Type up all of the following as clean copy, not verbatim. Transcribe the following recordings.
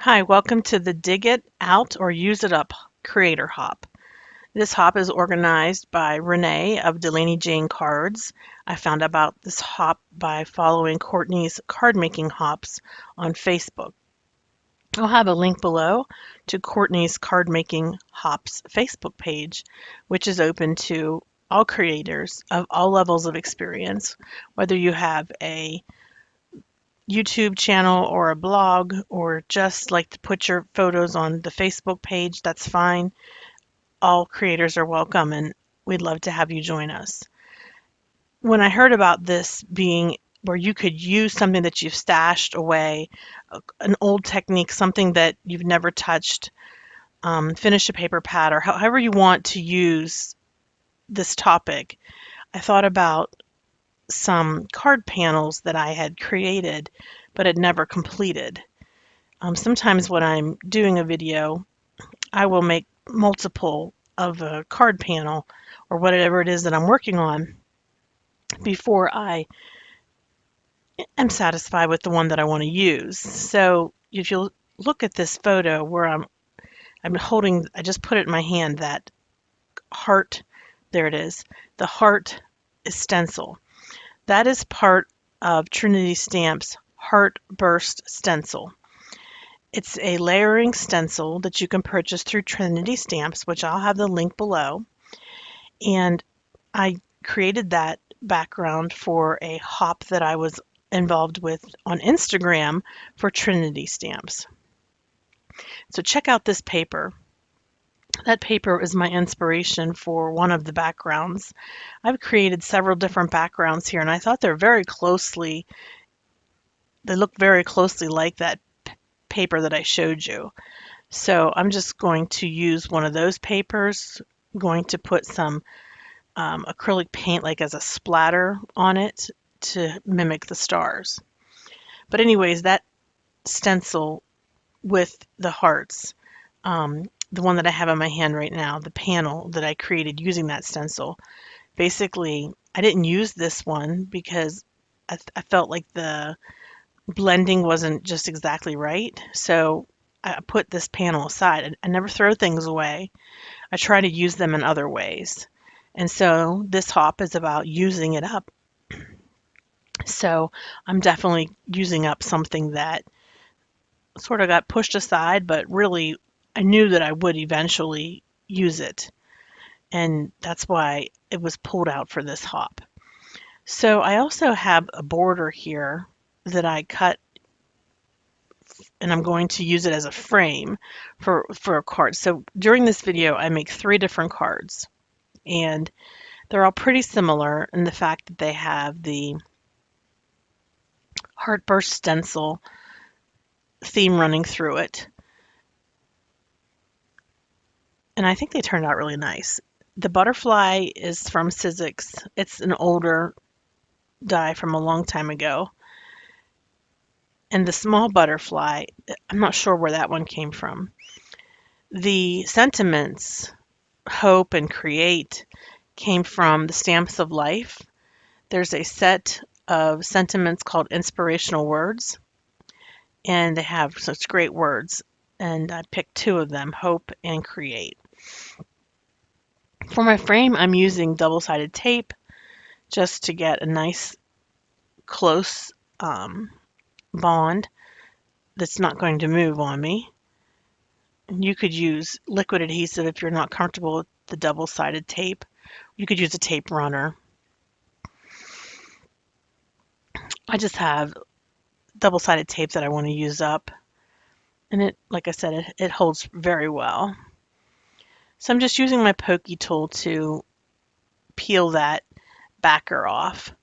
Hi, welcome to the Dig It Out or Use It Up Creator Hop. This hop is organized by Renee of Delaney Jane Cards. I found about this hop by following Courtney's Card Making Hops on Facebook. I'll have a link below to Courtney's Card Making Hops Facebook page, which is open to all creators of all levels of experience, whether you have a YouTube channel or a blog or just like to put your photos on the Facebook page, that's fine. All creators are welcome and we'd love to have you join us. When I heard about this being where you could use something that you've stashed away, an old technique, something that you've never touched, finish a paper pad, or however you want to use this topic, I thought about some card panels that I had created but had never completed. Sometimes when I'm doing a video, I will make multiple of a card panel or whatever it is that I'm working on before I am satisfied with the one that I want to use. So if you'll look at this photo where I'm holding, I just put it in my hand, that heart, there it is, the heart stencil. That is part of Trinity Stamp's Heart Burst stencil. It's a layering stencil that you can purchase through Trinity Stamps, which I'll have the link below. And I created that background for a hop that I was involved with on Instagram for Trinity Stamps. So check out this paper. That paper is my inspiration for one of the backgrounds. I've created several different backgrounds here, and I thought they look very closely like that paper that I showed you. So I'm just going to use one of those papers, going to put some acrylic paint like as a splatter on it to mimic the stars. But anyways, that stencil with the hearts, the one that I have in my hand right now, the panel that I created using that stencil, basically I didn't use this one because I felt like the blending wasn't just exactly right. So I put this panel aside. I never throw things away. I try to use them in other ways. And so this hop is about using it up. So I'm definitely using up something that sort of got pushed aside, but really I knew that I would eventually use it. And that's why it was pulled out for this hop. So I also have a border here that I cut, and I'm going to use it as a frame for a card. So during this video, I make 3 different cards, and they're all pretty similar in the fact that they have the Heartburst stencil theme running through it. And I think they turned out really nice. The butterfly is from Sizzix. It's an older die from a long time ago. And the small butterfly, I'm not sure where that one came from. The sentiments, hope and create, came from the Stamps of Life. There's a set of sentiments called inspirational words, and they have such great words. And I picked 2 of them, hope and create. For my frame, I'm using double-sided tape just to get a nice close bond that's not going to move on me. You could use liquid adhesive if you're not comfortable with the double-sided tape. You could use a tape runner. I just have double-sided tape that I want to use up, and it, like I said, it holds very well. So I'm just using my pokey tool to peel that backer off.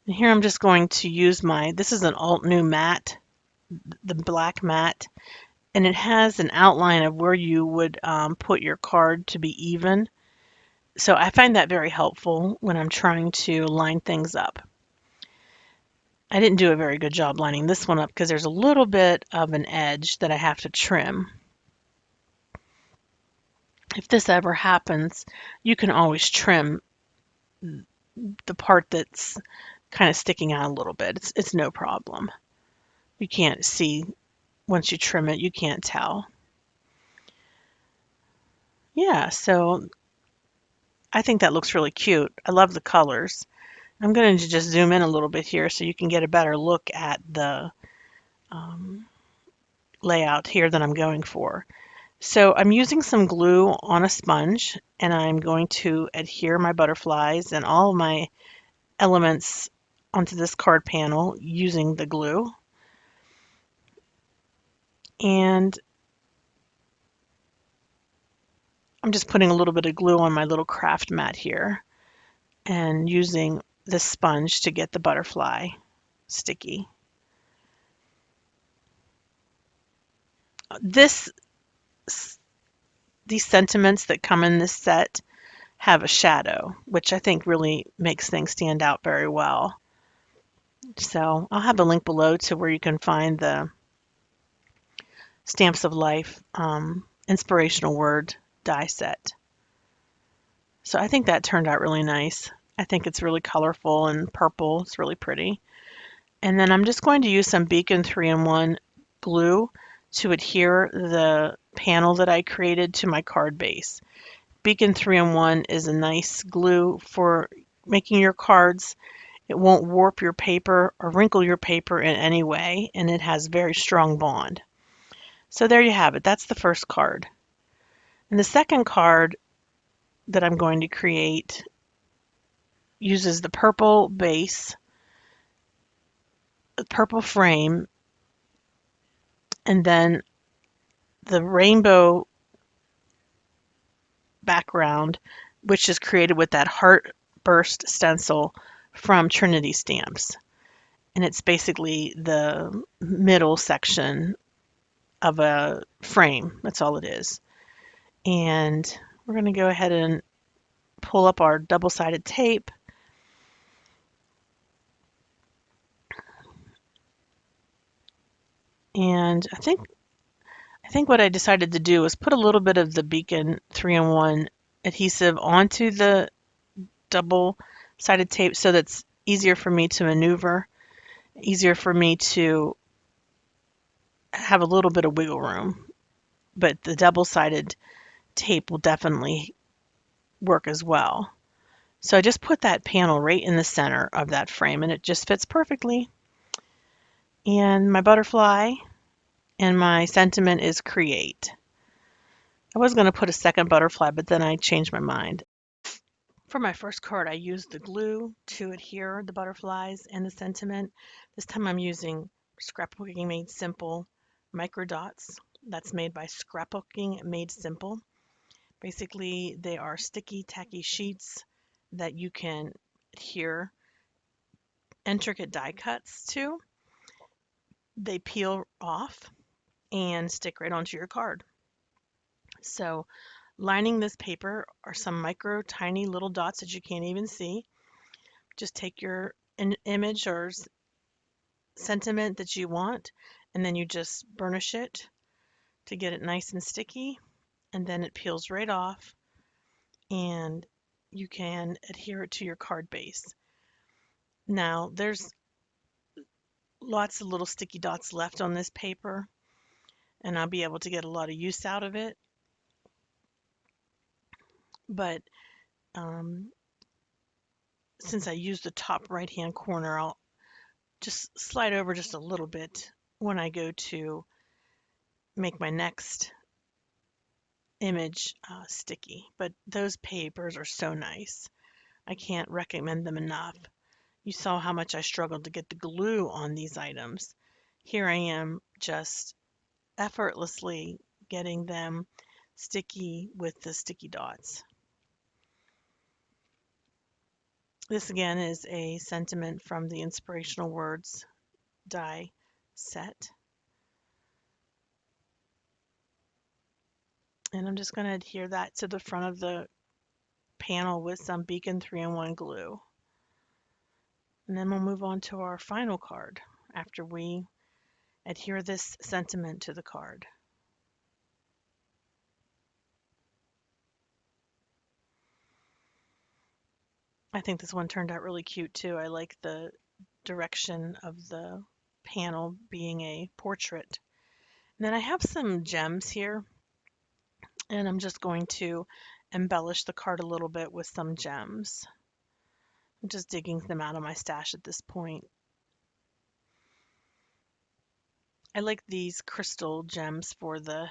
And here I'm just going to use this is an alt new matte, the black matte, and it has an outline of where you would put your card to be even. So I find that very helpful when I'm trying to line things up. I didn't do a very good job lining this one up because there's a little bit of an edge that I have to trim. If this ever happens, you can always trim the part that's kind of sticking out a little bit. It's no problem. You can't see once you trim it, you can't tell. Yeah, so I think that looks really cute. I love the colors. I'm going to just zoom in a little bit here so you can get a better look at the um, layout here that I'm going for. So I'm using some glue on a sponge, and I'm going to adhere my butterflies and all of my elements onto this card panel using the glue. And I'm just putting a little bit of glue on my little craft mat here and using this sponge to get the butterfly sticky. This These sentiments that come in this set have a shadow, which I think really makes things stand out very well. So I'll have a link below to where you can find the Stamps of Life inspirational word die set. So I think that turned out really nice. I think it's really colorful and purple. It's really pretty. And then I'm just going to use some Beacon 3-in-1 glue to adhere the panel that I created to my card base. Beacon 3-in-1 is a nice glue for making your cards. It won't warp your paper or wrinkle your paper in any way, and it has very strong bond. So there you have it. That's the first card. And the second card that I'm going to create uses the purple base, the purple frame, and then the rainbow background, which is created with that heartburst stencil from Trinity Stamps. And it's basically the middle section of a frame. That's all it is. And we're going to go ahead and pull up our double-sided tape. And I think what I decided to do was put a little bit of the Beacon 3-in-1 adhesive onto the double-sided tape so that's easier for me to maneuver, easier for me to have a little bit of wiggle room. But the double-sided tape will definitely work as well. So I just put that panel right in the center of that frame, and it just fits perfectly. And my butterfly and my sentiment is create. I was going to put a second butterfly, but then I changed my mind. For my first card, I used the glue to adhere the butterflies and the sentiment. This time I'm using Scrapbooking Made Simple micro dots. That's made by Scrapbooking Made Simple. Basically, they are sticky, tacky sheets that you can adhere intricate die cuts to. They peel off and stick right onto your card. So lining this paper are some micro tiny little dots that you can't even see. Just take your image or sentiment that you want, and then you just burnish it to get it nice and sticky, and then it peels right off, and you can adhere it to your card base. Now, there's lots of little sticky dots left on this paper, and I'll be able to get a lot of use out of it. But since I use the top right hand corner, I'll just slide over just a little bit when I go to make my next image sticky. But those papers are so nice. I can't recommend them enough. You saw how much I struggled to get the glue on these items. Here I am just effortlessly getting them sticky with the sticky dots. This again is a sentiment from the Inspirational Words die set. And I'm just going to adhere that to the front of the panel with some Beacon 3-in-1 glue. And then we'll move on to our final card after we adhere this sentiment to the card. I think this one turned out really cute too. I like the direction of the panel being a portrait. And then I have some gems here, and I'm just going to embellish the card a little bit with some gems. I'm just digging them out of my stash at this point. I like these crystal gems for the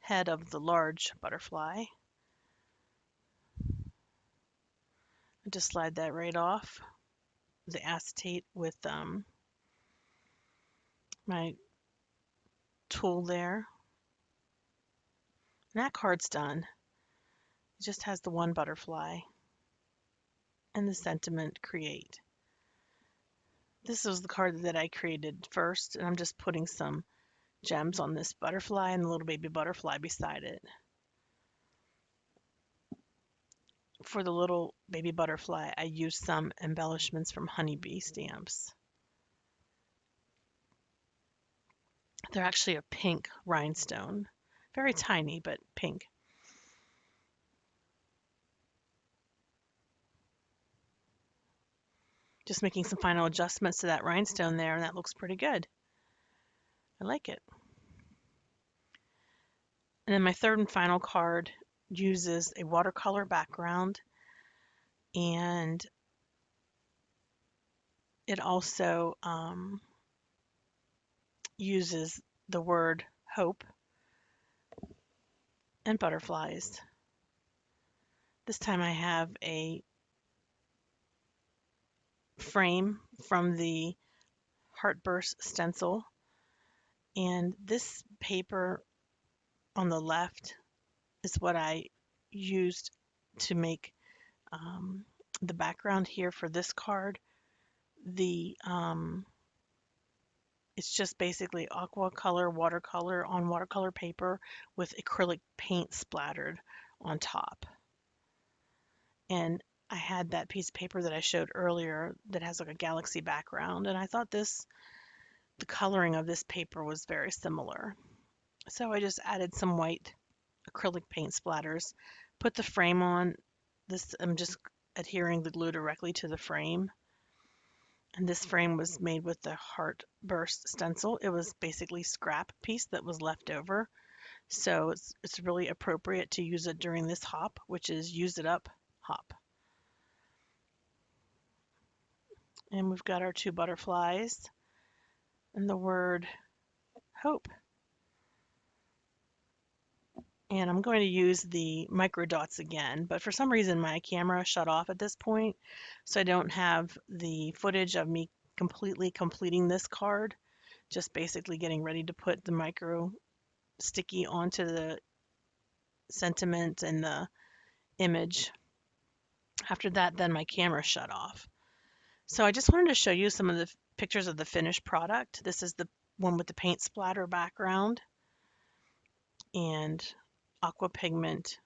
head of the large butterfly. I just slide that right off the acetate with my tool there. And that card's done. It just has the one butterfly and the sentiment create. This was the card that I created first, and I'm just putting some gems on this butterfly and the little baby butterfly beside it. For the little baby butterfly, I used some embellishments from honeybee stamps. They're actually a pink rhinestone. Very tiny, but pink. Just making some final adjustments to that rhinestone there, and that looks pretty good. I like it. And then my third and final card uses a watercolor background, and it also uses the word hope and butterflies. This time I have a frame from the Heartburst stencil, and this paper on the left is what I used to make the background here for this card. It's just basically aqua color watercolor on watercolor paper with acrylic paint splattered on top. And I had that piece of paper that I showed earlier that has like a galaxy background, and I thought the coloring of this paper was very similar. So I just added some white acrylic paint splatters, put the frame on. I'm just adhering the glue directly to the frame. And this frame was made with the Heartburst stencil. It was basically scrap piece that was left over. So it's really appropriate to use it during this hop, which is use it up hop. And we've got our two butterflies and the word hope. And I'm going to use the micro dots again, but for some reason my camera shut off at this point, so I don't have the footage of me completely completing this card, just basically getting ready to put the micro sticky onto the sentiment and the image. After that, then my camera shut off. So I just wanted to show you some of the pictures of the finished product. This is the one with the paint splatter background and aqua pigment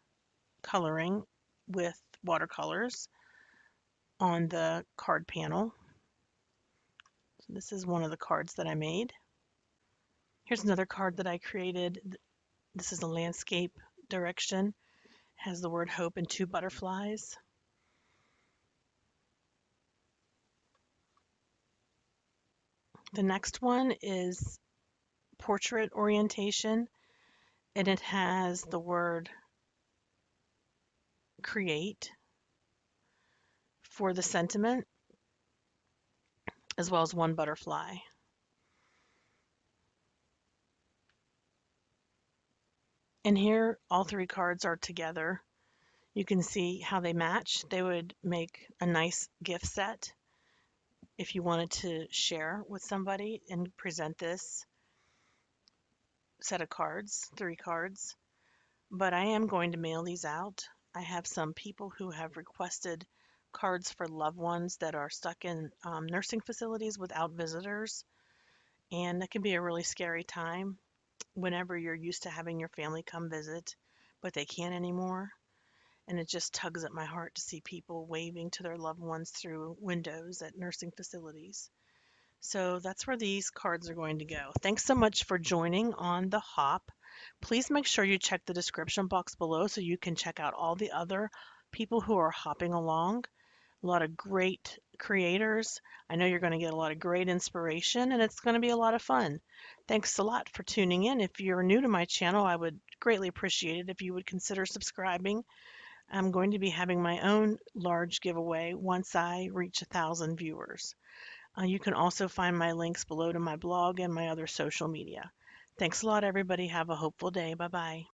coloring with watercolors on the card panel. So this is one of the cards that I made. Here's another card that I created. This is a landscape direction. It has the word hope and two butterflies. The next one is portrait orientation, and it has the word create for the sentiment, as well as one butterfly. And here, all three cards are together. You can see how they match. They would make a nice gift set if you wanted to share with somebody and present this set of cards, three cards. But I am going to mail these out. I have some people who have requested cards for loved ones that are stuck in nursing facilities without visitors. And that can be a really scary time whenever you're used to having your family come visit, but they can't anymore. And it just tugs at my heart to see people waving to their loved ones through windows at nursing facilities. So that's where these cards are going to go. Thanks so much for joining on the hop. Please make sure you check the description box below so you can check out all the other people who are hopping along. a lot of great creators. I know you're going to get a lot of great inspiration and it's going to be a lot of fun. Thanks a lot for tuning in. If you're new to my channel, I would greatly appreciate it if you would consider subscribing. I'm going to be having my own large giveaway once I reach 1,000 viewers. You can also find my links below to my blog and my other social media. Thanks a lot, everybody. Have a hopeful day. Bye-bye.